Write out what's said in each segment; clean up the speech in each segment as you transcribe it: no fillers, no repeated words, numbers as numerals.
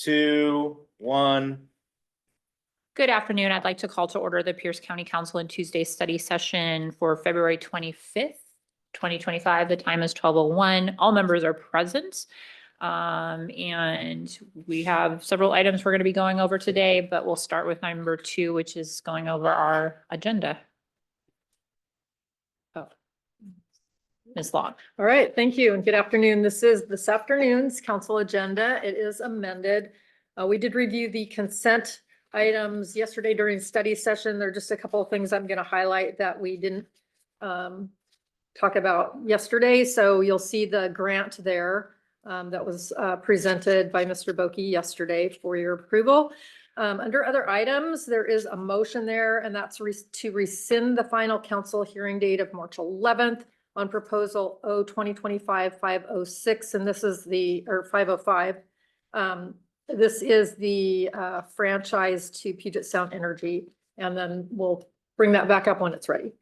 2, 1. Good afternoon. I'd like to call to order the Pierce County Council and Tuesday study session for February 25th, 2025. The time is 12:01. All members are present. And we have several items we're going to be going over today, but we'll start with number 2, which is going over our agenda. Oh, Ms. Long. All right, thank you and good afternoon. This is this afternoon's council agenda. It is amended. We did review the consent items yesterday during study session. There are just a couple of things I'm going to highlight that we didn't talk about yesterday. So you'll see the grant there that was presented by Mr. Boki yesterday for your approval. Under other items, there is a motion there, and that's to rescind the final council hearing date of March 11th on proposal O 2025-506, and this is the, or 505. This is the franchise to Puget Sound Energy, and then we'll bring that back up when it's ready.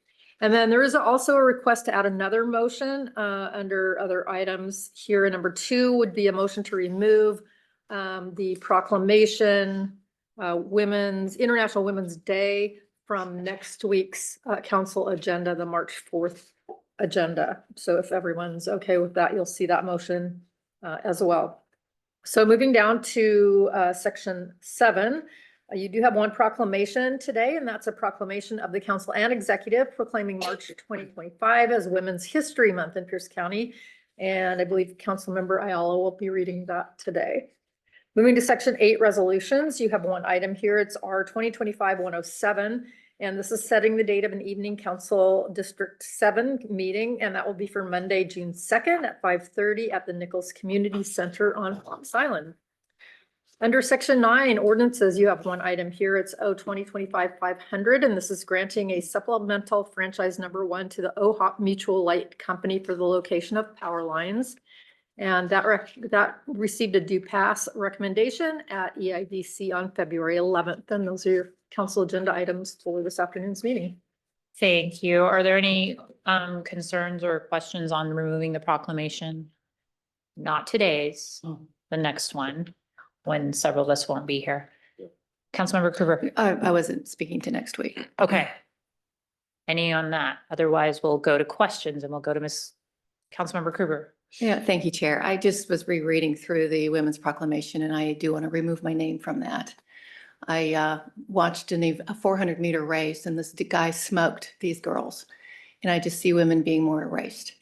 And then there is also a request to add another motion under other items here. Number 2 would be a motion to remove the proclamation International Women's Day from next week's council agenda, the March 4th agenda. So if everyone's okay with that, you'll see that motion as well. So moving down to section 7, you do have one proclamation today, and that's a proclamation of the council and executive proclaiming March 2025 as Women's History Month in Pierce County. And I believe Councilmember Ayala will be reading that today. Moving to section 8 resolutions, you have one item here. It's R 2025-107. And this is setting the date of an evening council District 7 meeting, and that will be for Monday, June 2nd at 5:30 at the Nichols Community Center on Fox Island. Under section 9 ordinances, you have one item here. It's O 2025-500, and this is granting a supplemental franchise number 1 to the OHOP Mutual Light Company for the location of power lines. And that received a due pass recommendation at EIDC on February 11th. And those are your council agenda items for this afternoon's meeting. Thank you. Are there any concerns or questions on removing the proclamation? Not today's, the next one, when several of us won't be here. Councilmember Krueger. I wasn't speaking to next week. Okay. Any on that? Otherwise, we'll go to questions and we'll go to Councilmember Krueger. Yeah, thank you, Chair. I just was rereading through the Women's Proclamation, and I do want to remove my name from that. I watched a 400-meter race, and this guy smoked these girls, and I just see women being more erased,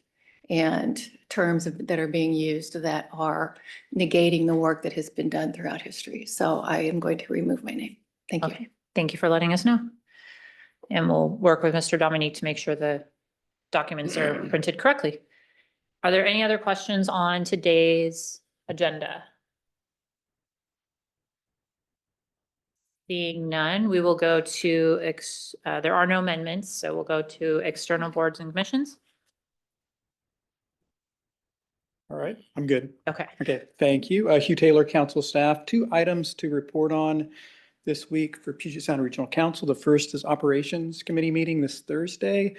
and terms that are being used that are negating the work that has been done throughout history. So I am going to remove my name. Thank you. Thank you for letting us know. And we'll work with Mr. Dominique to make sure the documents are printed correctly. Are there any other questions on today's agenda? Being none, we will go to, there are no amendments, so we'll go to external boards and commissions. All right, I'm good. Okay. Okay, thank you. Hugh Taylor, council staff. 2 items to report on this week for Puget Sound Regional Council. The first is Operations Committee meeting this Thursday,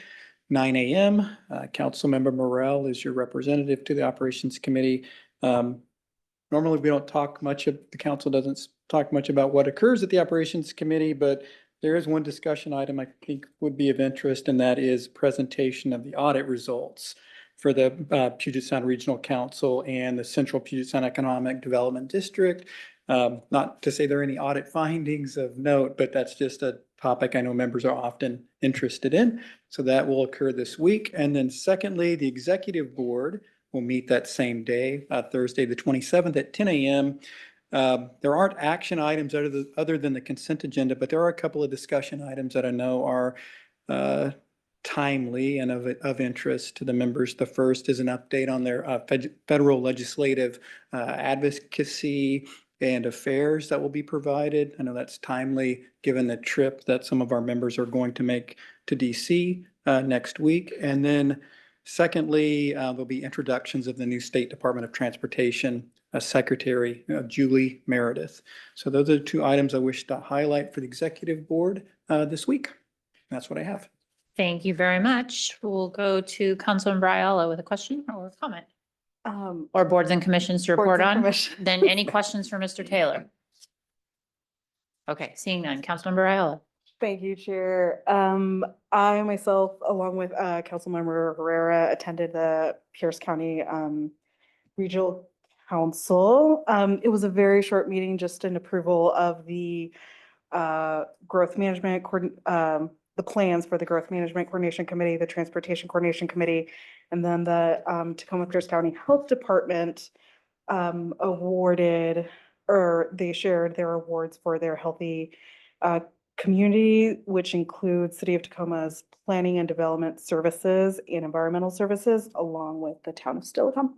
9 a.m. Councilmember Morrell is your representative to the Operations Committee. Normally, we don't talk much of, the council doesn't talk much about what occurs at the Operations Committee, but there is one discussion item I think would be of interest, and that is presentation of the audit results for the Puget Sound Regional Council and the Central Puget Sound Economic Development District. Not to say there are any audit findings of note, but that's just a topic I know members are often interested in. So that will occur this week. And then secondly, the executive board will meet that same day, Thursday, the 27th at 10 a.m. There aren't action items other than the consent agenda, but there are a couple of discussion items that I know are timely and of interest to the members. The first is an update on their federal legislative advocacy and affairs that will be provided. I know that's timely given the trip that some of our members are going to make to DC next week. And then secondly, there'll be introductions of the new State Department of Transportation Secretary, Julie Meredith. So those are the 2 items I wish to highlight for the executive board this week. That's what I have. Thank you very much. We'll go to Councilmember Ayala with a question or comment. or boards and commissions to Boards report and on? commissions. Then any questions for Mr. Taylor? Okay, seeing none. Councilmember Ayala. Thank you, Chair. I myself, along with Councilmember Herrera, attended the Pierce County Regional Council. It was a very short meeting, just an approval of the growth management, the plans for the Growth Management Coordination Committee, the Transportation Coordination Committee, and then the Tacoma Pierce County Health Department awarded, or they shared their awards for their healthy community, which includes City of Tacoma's planning and development services and environmental services, along with the town of Steilacoom.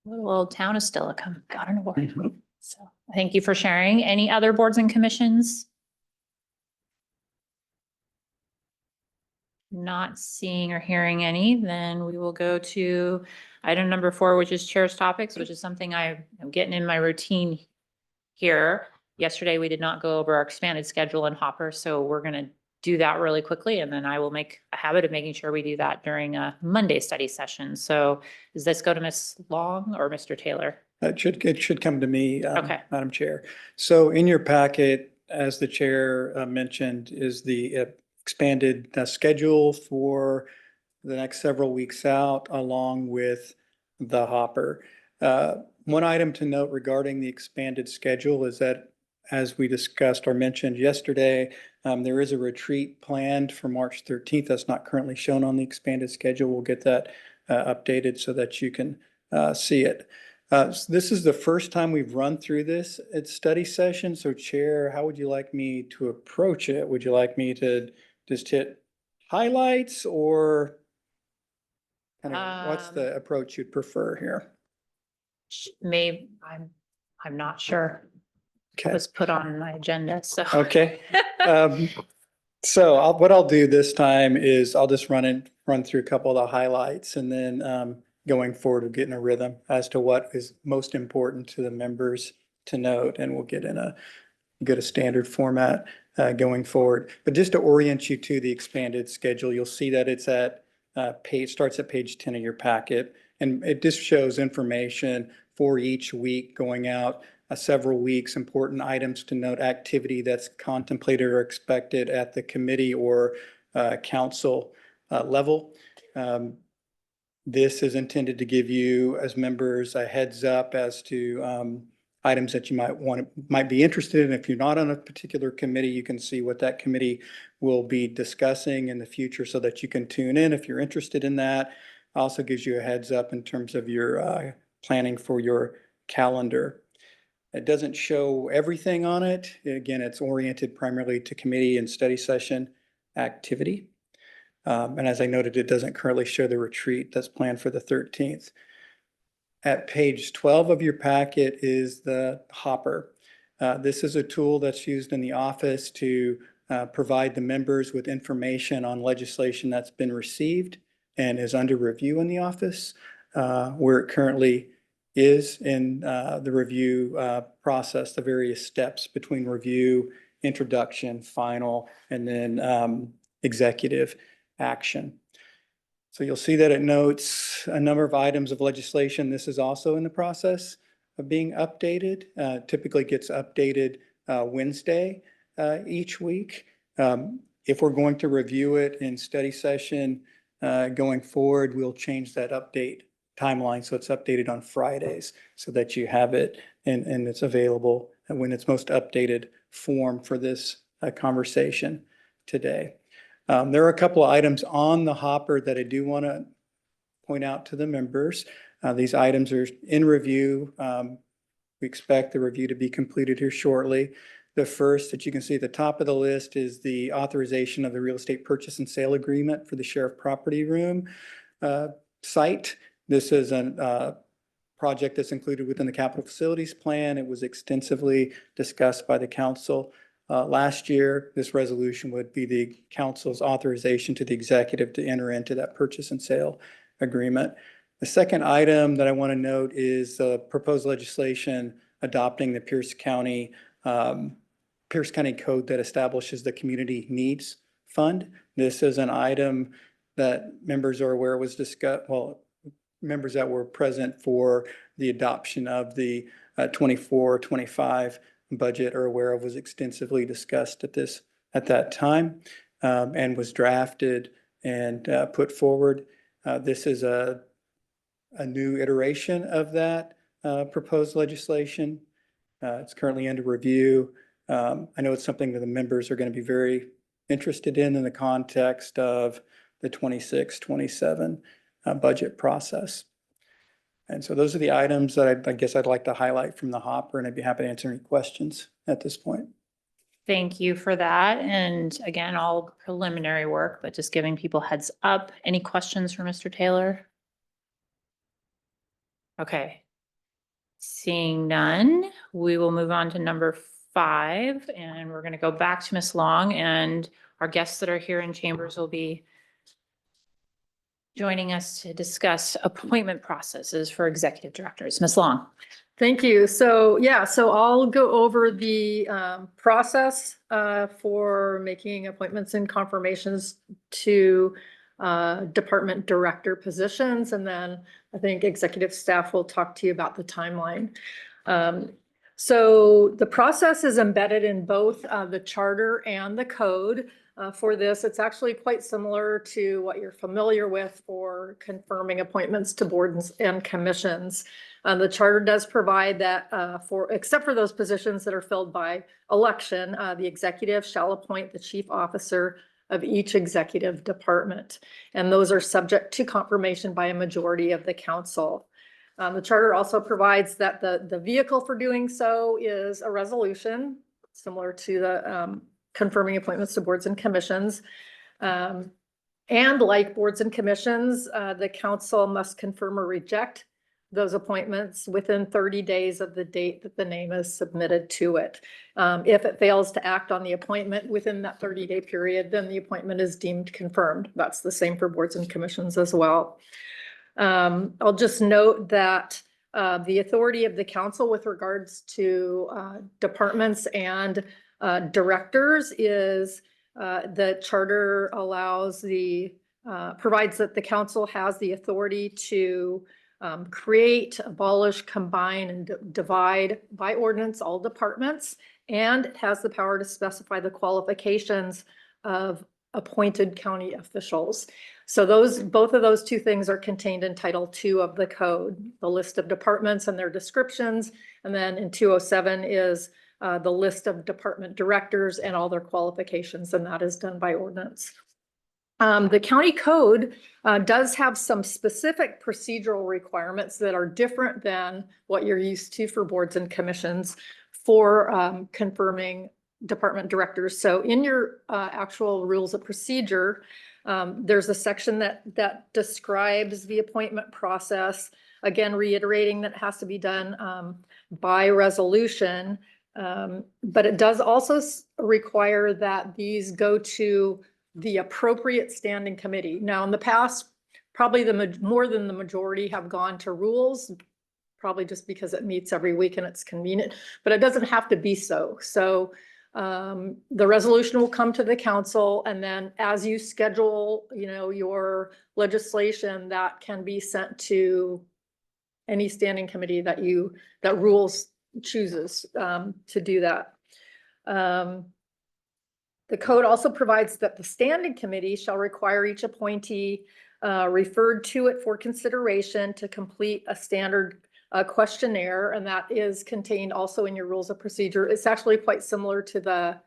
Little old town of Steilacoom got an award. So thank you for sharing. Any other boards and commissions? Not seeing or hearing any, then we will go to item number 4, which is chair's topics, which is something I'm getting in my routine here. Yesterday, we did not go over our expanded schedule in Hopper, so we're going to do that really quickly. And then I will make a habit of making sure we do that during a Monday study session. So does this go to Ms. Long or Mr. Taylor? It should come to me, Okay. Madam Chair. So in your packet, as the chair mentioned, is the expanded schedule for the next several weeks out, along with the Hopper. One item to note regarding the expanded schedule is that, as we discussed or mentioned yesterday, there is a retreat planned for March 13th. That's not currently shown on the expanded schedule. We'll get that updated so that you can see it. This is the first time we've run through this at study session. So Chair, how would you like me to approach it? Would you like me to just hit highlights, or kind of what's the approach you'd prefer here? Maybe, I'm not sure. It Okay. was put on my agenda, so. Okay. So what I'll do this time is I'll just run through a couple of the highlights, and then going forward, we'll get in a rhythm as to what is most important to the members to note, and we'll get a standard format going forward. But just to orient you to the expanded schedule, you'll see that it's at starts at page 10 of your packet, and it just shows information for each week going out several weeks, important items to note, activity that's contemplated or expected at the committee or council level. This is intended to give you as members a heads up as to items that you might be interested in. If you're not on a particular committee, you can see what that committee will be discussing in the future so that you can tune in if you're interested in that. Also gives you a heads up in terms of your planning for your calendar. It doesn't show everything on it. Again, it's oriented primarily to committee and study session activity. And as I noted, it doesn't currently show the retreat that's planned for the 13th. At page 12 of your packet is the Hopper. This is a tool that's used in the office to provide the members with information on legislation that's been received and is under review in the office, where it currently is in the review process, the various steps between review, introduction, final, and then executive action. So you'll see that it notes a number of items of legislation. This is also in the process of being updated. Typically gets updated Wednesday each week. If we're going to review it in study session going forward, we'll change that update timeline so it's updated on Fridays so that you have it and it's available when it's most updated form for this conversation today. There are a couple of items on the Hopper that I do want to point out to the members. These items are in review. We expect the review to be completed here shortly. The first that you can see at the top of the list is the authorization of the real estate purchase and sale agreement for the sheriff property room site. This is a project that's included within the capital facilities plan. It was extensively discussed by the council last year. This resolution would be the council's authorization to the executive to enter into that purchase and sale agreement. The second item that I want to note is the proposed legislation adopting the Pierce County code that establishes the Community Needs Fund. This is an item that members are aware was discussed, well, members that were present for the adoption of the 24-25 budget are aware of was extensively discussed at that time, and was drafted and put forward. This is a new iteration of that proposed legislation. It's currently under review. I know it's something that the members are going to be very interested in the context of the 26-27 budget process. And so those are the items that I guess I'd like to highlight from the hopper, and I'd be happy to answer any questions at this point. Thank you for that. And again, all preliminary work, but just giving people heads up. Any questions for Mr. Taylor? Okay. Seeing none, we will move on to number 5, and we're going to go back to Ms. Long, and our guests that are here in chambers will be joining us to discuss appointment processes for executive directors. Ms. Long. Thank you. So yeah, so I'll go over the process for making appointments and confirmations to department director positions. And then I think executive staff will talk to you about the timeline. So the process is embedded in both the charter and the code. For this, it's actually quite similar to what you're familiar with for confirming appointments to boards and commissions. The charter does provide that except for those positions that are filled by election, the executive shall appoint the chief officer of each executive department. And those are subject to confirmation by a majority of the council. The charter also provides that the vehicle for doing so is a resolution, similar to the confirming appointments to boards and commissions. And like boards and commissions, the council must confirm or reject those appointments within 30 days of the date that the name is submitted to it. If it fails to act on the appointment within that 30-day period, then the appointment is deemed confirmed. That's the same for boards and commissions as well. I'll just note that the authority of the council with regards to departments and directors is the charter provides that the council has the authority to create, abolish, combine, and divide by ordinance all departments, and it has the power to specify the qualifications of appointed county officials. So both of those two things are contained in Title II of the code, the list of departments and their descriptions. And then in 207 is the list of department directors and all their qualifications, and that is done by ordinance. The county code does have some specific procedural requirements that are different than what you're used to for boards and commissions for confirming department directors. So in your actual rules of procedure, there's a section that describes the appointment process, again, reiterating that it has to be done by resolution. But it does also require that these go to the appropriate standing committee. Now, in the past, probably more than the majority have gone to rules, probably just because it meets every week and it's convenient, but it doesn't have to be so. So the resolution will come to the council, and then as you schedule, your legislation, that can be sent to any standing committee that rules chooses to do that. The code also provides that the standing committee shall require each appointee referred to it for consideration to complete a standard questionnaire, and that is contained also in your rules of procedure. It's actually quite similar to the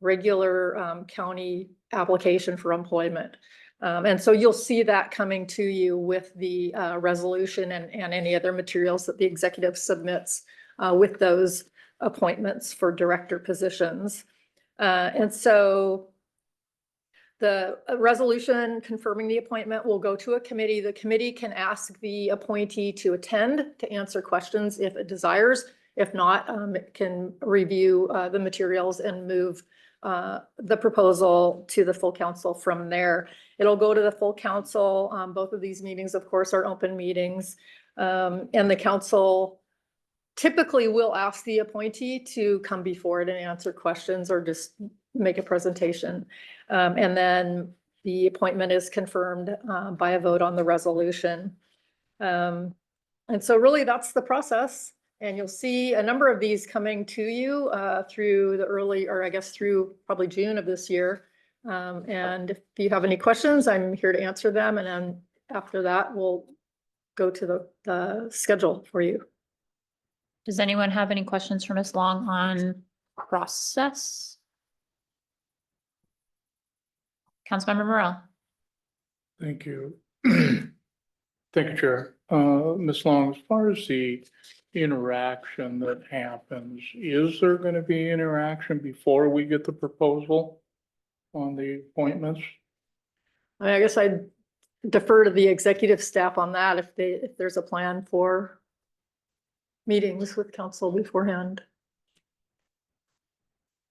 regular county application for employment. And so you'll see that coming to you with the resolution and any other materials that the executive submits with those appointments for director positions. And so the resolution confirming the appointment will go to a committee. The committee can ask the appointee to attend to answer questions if it desires. If not, it can review the materials and move the proposal to the full council from there. It'll go to the full council. Both of these meetings, of course, are open meetings. And the council typically will ask the appointee to come before it and answer questions or just make a presentation. And then the appointment is confirmed by a vote on the resolution. And so really that's the process. And you'll see a number of these coming to you through the early, or I guess through probably June of this year. And if you have any questions, I'm here to answer them. And then after that, we'll go to the schedule for you. Does anyone have any questions for Ms. Long on process? Councilmember Morrell. Thank you. Thank you, Chair. Ms. Long, as far as the interaction that happens, is there going to be interaction before we get the proposal on the appointments? I guess I'd defer to the executive staff on that if there's a plan for meetings with council beforehand.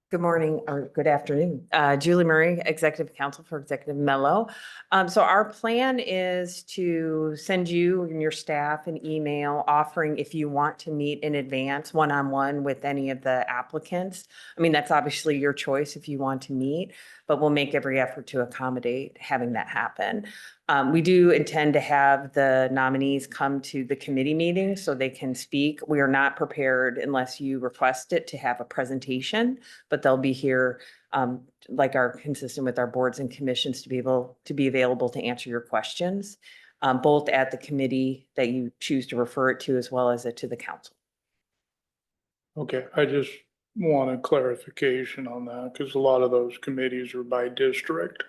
Good morning or good afternoon. Julie Murray, Executive Counsel for Executive Mello. So our plan is to send you and your staff an email offering if you want to meet in advance one-on-one with any of the applicants. I mean, that's obviously your choice if you want to meet, but we'll make every effort to accommodate having that happen. We do intend to have the nominees come to the committee meeting so they can speak. We are not prepared unless you request it to have a presentation, but they'll be here like our consistent with our boards and commissions to be available to answer your questions, both at the committee that you choose to refer it to as well as to the council. Okay, I just wanted clarification on that because a lot of those committees are by district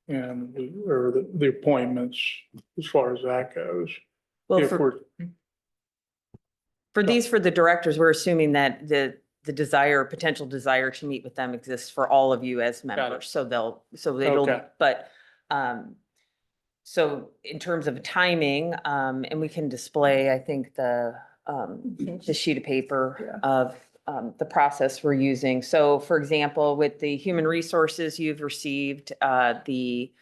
and or the appointments as far as that goes. Well, If for we're for the directors, we're assuming that the potential desire to meet with them exists for all of you as it. members. So it'll, Okay. but, so in terms of timing, and we can display, I think the sheet of paper of, the process we're using. So for example, with the human resources, you've received, the,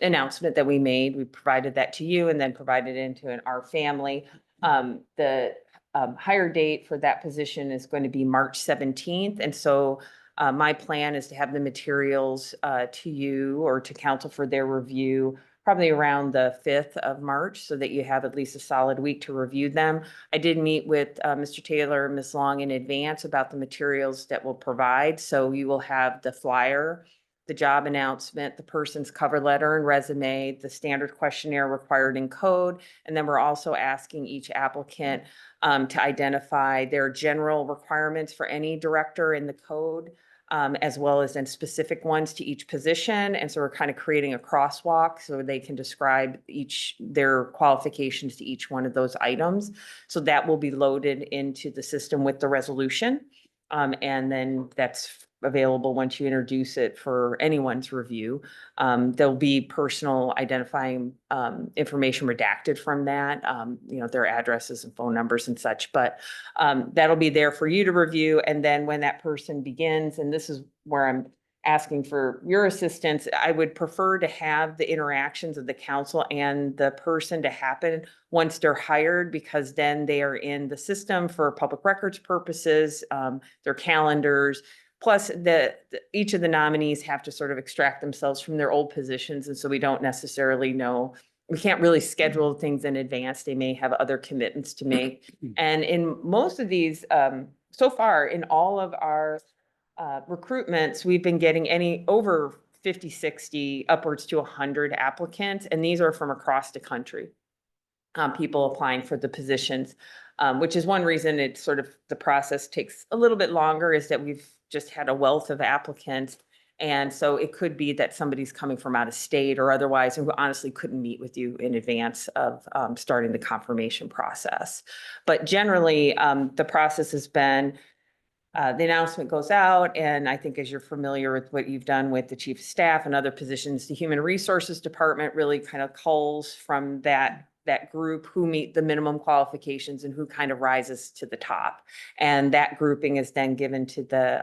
announcement that we made. We provided that to you and then provided it into our family. The hire date for that position is going to be March 17th. And so my plan is to have the materials to you or to council for their review probably around the 5th of March so that you have at least a solid week to review them. I did meet with Mr. Taylor and Ms. Long in advance about the materials that we'll provide. So you will have the flyer, the job announcement, the person's cover letter and resume, the standard questionnaire required in code. And then we're also asking each applicant to identify their general requirements for any director in the code, as well as then specific ones to each position. And so we're kind of creating a crosswalk so they can describe their qualifications to each one of those items. So that will be loaded into the system with the resolution. And then that's available once you introduce it for anyone's review. There'll be personal identifying information redacted from that, their addresses and phone numbers and such, but that'll be there for you to review. And then when that person begins, and this is where I'm asking for your assistance, I would prefer to have the interactions of the council and the person to happen once they're hired, because then they are in the system for public records purposes, their calendars. Plus, each of the nominees have to sort of extract themselves from their old positions. And so we don't necessarily know, we can't really schedule things in advance. They may have other commitments to make. And in most of these, so far in all of our recruitments, we've been getting over 50, 60, upwards to 100 applicants. And these are from across the country, people applying for the positions, which is one reason it's sort of the process takes a little bit longer, is that we've just had a wealth of applicants. And so it could be that somebody's coming from out of state or otherwise, and who honestly couldn't meet with you in advance of starting the confirmation process. But generally, the process has been, the announcement goes out, and I think as you're familiar with what you've done with the chief of staff and other positions, the human resources department really kind of culls from that group who meet the minimum qualifications and who kind of rises to the top. And that grouping is then given to the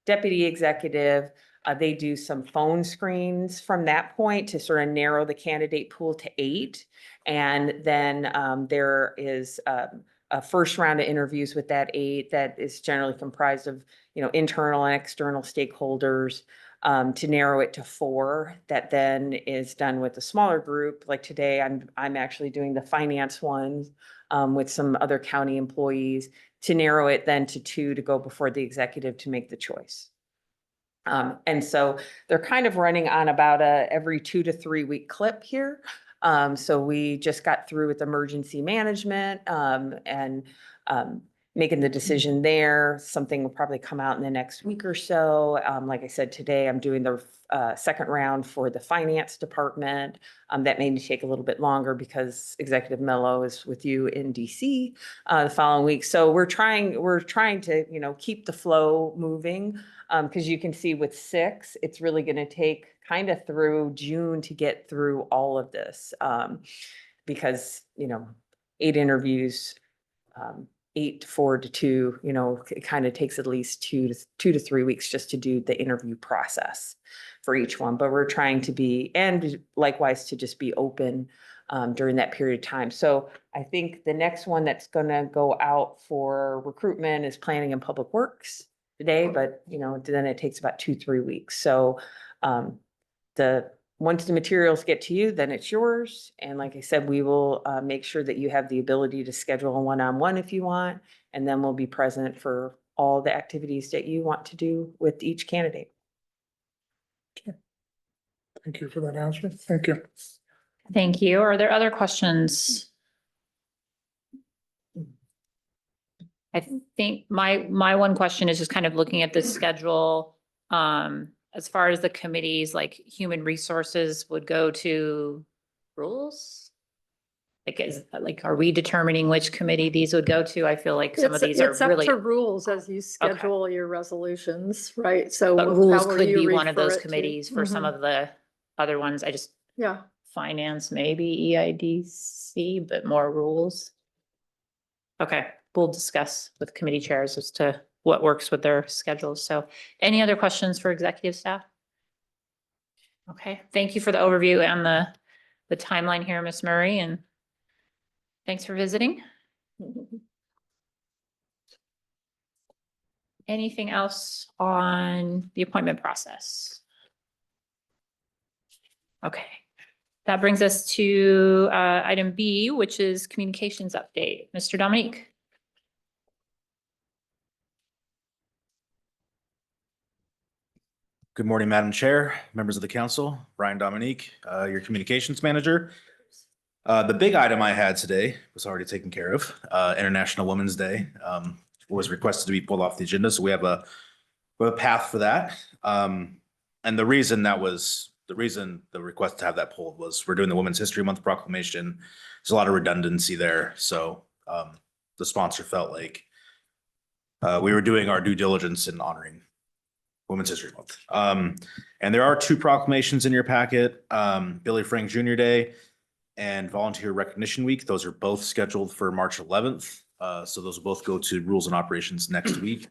deputy executive. They do some phone screens from that point to sort of narrow the candidate pool to 8. And then there is a first round of interviews with that 8 that is generally comprised of, internal and external stakeholders. to narrow it to 4, that then is done with a smaller group. Like today, I'm actually doing the finance one with some other county employees, to narrow it then to 2 to go before the executive to make the choice. And so they're kind of running on about a every 2 to 3 week clip here. So we just got through with emergency management and making the decision there. Something will probably come out in the next week or so. Like I said, today I'm doing the second round for the finance department. That may take a little bit longer because Executive Mello is with you in DC the following week. So we're trying to, you know, keep the flow moving. Because you can see with 6, it's really going to take kind of through June to get through all of this. Because, you know, 8 interviews, 8 to 4 to 2, you know, it kind of takes at least 2 to 3 weeks just to do the interview process for each one. But we're trying to be, and likewise to just be open during that period of time. So I think the next one that's going to go out for recruitment is planning and public works today, but you know, then it takes about 2-3 weeks. So once the materials get to you, then it's yours. And like I said, we will make sure that you have the ability to schedule a one-on-one if you want, and then we'll be present for all the activities that you want to do with each candidate. Thank you for that answer. Thank you. Thank you. Are there other questions? I think my one question is just kind of looking at the schedule. As far as the committees, like human resources would go to rules? Are we determining which committee these would go to? I feel like some of these are It's up really, to rules as you schedule your resolutions, right? So. but rules however could you be one of refer those it to. committees for some Mhm. of the other ones. Yeah, Finance, maybe EIDC, but more rules. Okay, we'll discuss with committee chairs as to what works with their schedules. So any other questions for executive staff? Okay, thank you for the overview and the timeline here, Ms. Murray, and thanks for visiting. Anything else on the appointment process? Okay, that brings us to item B, which is communications update. Mr. Dominique. Good morning, Madam Chair, members of the council, Brian Dominique, your communications manager. The big item I had today was already taken care of. International Women's Day was requested to be pulled off the agenda, so we have a path for that. And the reason the request to have that pulled was we're doing the Women's History Month proclamation. There's a lot of redundancy there, so the sponsor felt like we were doing our due diligence in honoring Women's History Month. And there are 2 proclamations in your packet, Billy Frank Jr. Day and Volunteer Recognition Week. Those are both scheduled for March 11th. So those will both go to Rules and Operations next week.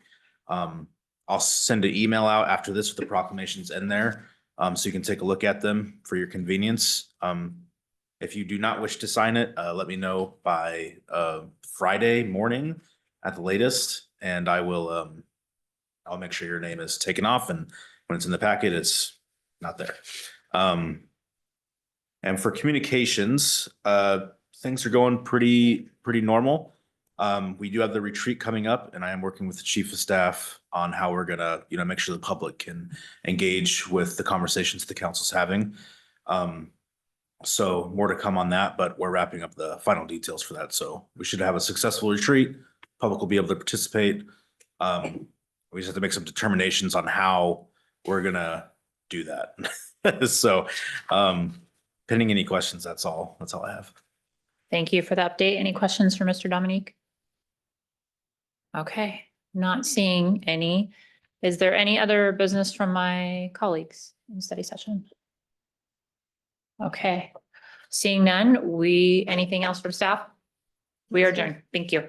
I'll send an email out after this with the proclamations in there, so you can take a look at them for your convenience. If you do not wish to sign it, let me know by Friday morning at the latest, and I will I'll make sure your name is taken off, and when it's in the packet, it's not there. And for communications, things are going pretty normal. We do have the retreat coming up, and I am working with the chief of staff on how we're gonna, make sure the public can engage with the conversations the council's having. So more to come on that, but we're wrapping up the final details for that. So we should have a successful retreat. Public will be able to participate. We just have to make some determinations on how we're gonna do that. So, pending any questions, that's all I have. Thank you for the update. Any questions for Mr. Dominique? Okay, not seeing any. Is there any other business from my colleagues in study session? Okay, seeing none, anything else from staff? We are adjourned. Thank you.